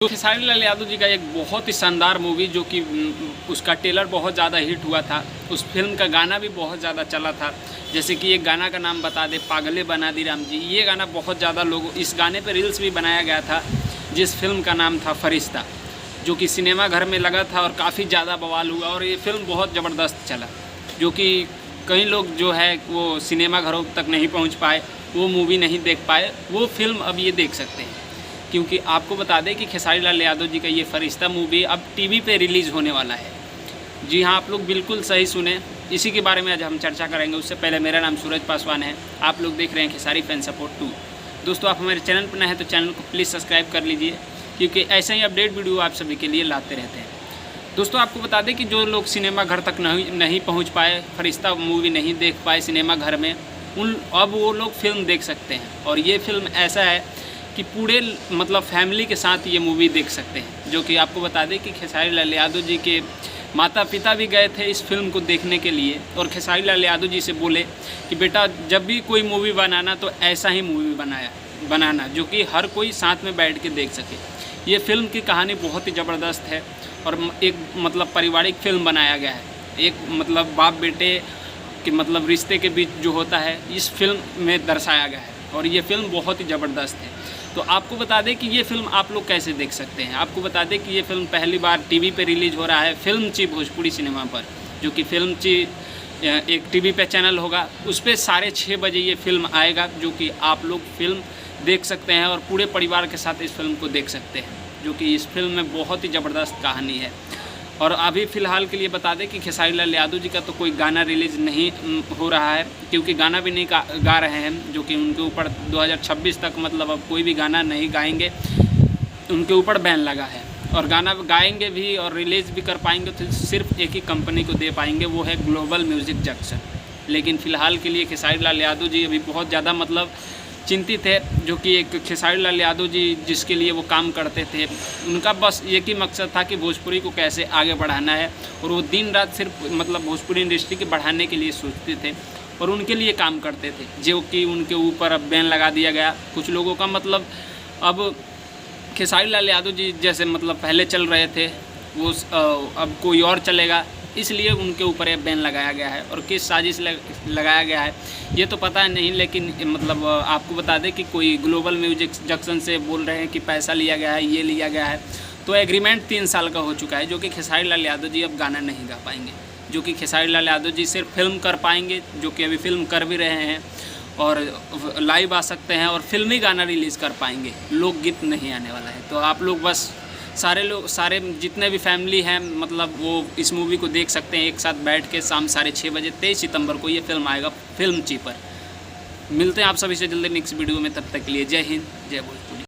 तो खेसारी लाल यादव जी का एक बहुत ही शानदार मूवी जो कि उसका ट्रेलर बहुत ज़्यादा हिट हुआ था, उस फिल्म का गाना भी बहुत ज़्यादा चला था। जैसे कि एक गाना का नाम बता दे, पागले बना दी राम जी, ये गाना बहुत ज़्यादा लोगों, इस गाने पे रील्स भी बनाया गया था, जिस फिल्म का नाम था फरिश्ता, जो कि सिनेमा घर में लगा था और काफ़ी ज़्यादा बवाल हुआ और ये फिल्म बहुत ज़बरदस्त चला, जो कि कई लोग जो है वो सिनेमा घरों तक नहीं पहुँच पाए, वो मूवी नहीं देख पाए, वो फिल्म अब ये देख सकते हैं। क्योंकि आपको बता दें कि खेसारी लाल यादव जी का ये फरिश्ता मूवी अब टीवी पे रिलीज़ होने वाला है। जी हाँ, आप लोग बिल्कुल सही सुने, इसी के बारे में आज हम चर्चा करेंगे। उससे पहले मेरा नाम सूरज पासवान है, आप लोग देख रहे हैं खेसारी फैन सपोर्ट 2। दोस्तों, आप हमारे चैनल पर नए हैं तो चैनल को प्लीज़ सब्सक्राइब कर लीजिए, क्योंकि ऐसे ही अपडेट वीडियो आप सभी के लिए लाते रहते हैं। दोस्तों, आपको बता दें कि जो लोग सिनेमा घर तक नहीं पहुँच पाए, फरिश्ता मूवी नहीं देख पाए सिनेमा घर में, अब वो लोग फिल्म देख सकते हैं। और ये फिल्म ऐसा है कि पूरे मतलब फैमिली के साथ ये मूवी देख सकते हैं। जो कि आपको बता दें कि खेसारी लाल यादव जी के माता पिता भी गए थे इस फिल्म को देखने के लिए, और खेसारी लाल यादव जी से बोले कि बेटा जब भी कोई मूवी बनाना तो ऐसा ही मूवी बनाना जो कि हर कोई साथ में बैठ के देख सके। ये फिल्म की कहानी बहुत ही ज़बरदस्त है और एक मतलब पारिवारिक फिल्म बनाया गया है। एक मतलब बाप बेटे के मतलब रिश्ते के बीच जो होता है, इस फिल्म में दर्शाया गया है और ये फिल्म बहुत ही ज़बरदस्त है। तो आपको बता दें कि ये फ़िल्म आप लोग कैसे देख सकते हैं। आपको बता दें कि ये फ़िल्म पहली बार टीवी पे रिलीज़ हो रहा है, फिल्म ची भोजपुरी सिनेमा पर, जो कि फिल्म ची एक टीवी पे चैनल होगा, उस पर 6:30 बजे ये फ़िल्म आएगा, जो कि आप लोग फिल्म देख सकते हैं और पूरे परिवार के साथ इस फिल्म को देख सकते हैं। जो कि इस फिल्म में बहुत ही ज़बरदस्त कहानी है। और अभी फ़िलहाल के लिए बता दें कि खेसारी लाल यादव जी का तो कोई गाना रिलीज़ नहीं हो रहा है, क्योंकि गाना भी नहीं गा रहे हैं, जो कि उनके ऊपर 2026 तक मतलब अब कोई भी गाना नहीं गाएंगे, उनके ऊपर बैन लगा है। और गाना गाएंगे भी और रिलीज़ भी कर पाएंगे तो सिर्फ एक ही कंपनी को दे पाएंगे, वो है ग्लोबल म्यूज़िक जंक्शन। लेकिन फ़िलहाल के लिए खेसारी लाल यादव जी अभी बहुत ज़्यादा मतलब चिंतित है, जो कि एक खेसारी लाल यादव जी जिसके लिए वो काम करते थे, उनका बस एक ही मकसद था कि भोजपुरी को कैसे आगे बढ़ाना है, और वो दिन रात सिर्फ मतलब भोजपुरी इंडस्ट्री के बढ़ाने के लिए सोचते थे और उनके लिए काम करते थे, जो कि उनके ऊपर अब बैन लगा दिया गया। कुछ लोगों का मतलब अब खेसारी लाल यादव जी जैसे मतलब पहले चल रहे थे वो अब कोई और चलेगा, इसलिए उनके ऊपर ये बैन लगाया गया है। और किस साजिश लगाया गया है ये तो पता नहीं, लेकिन मतलब आपको बता दें कि कोई ग्लोबल म्यूजिक जंक्शन से बोल रहे हैं कि पैसा लिया गया है, ये लिया गया है। तो एग्रीमेंट 3 साल का हो चुका है, जो कि खेसारी लाल यादव जी अब गाना नहीं गा पाएंगे, जो कि खेसारी लाल यादव जी सिर्फ फिल्म कर पाएंगे, जो कि अभी फिल्म कर भी रहे हैं और लाइव आ सकते हैं और फिल्मी गाना रिलीज़ कर पाएंगे, लोकगीत नहीं आने वाला है। तो आप लोग बस सारे जितने भी फैमिली हैं मतलब वो इस मूवी को देख सकते हैं एक साथ बैठ के। शाम 6:30 बजे 23 सितंबर को ये फिल्म आएगा फिल्म ची पर। मिलते हैं आप सभी से जल्दी नेक्स्ट वीडियो में, तब तक के लिए जय हिंद, जय भोजपुरी।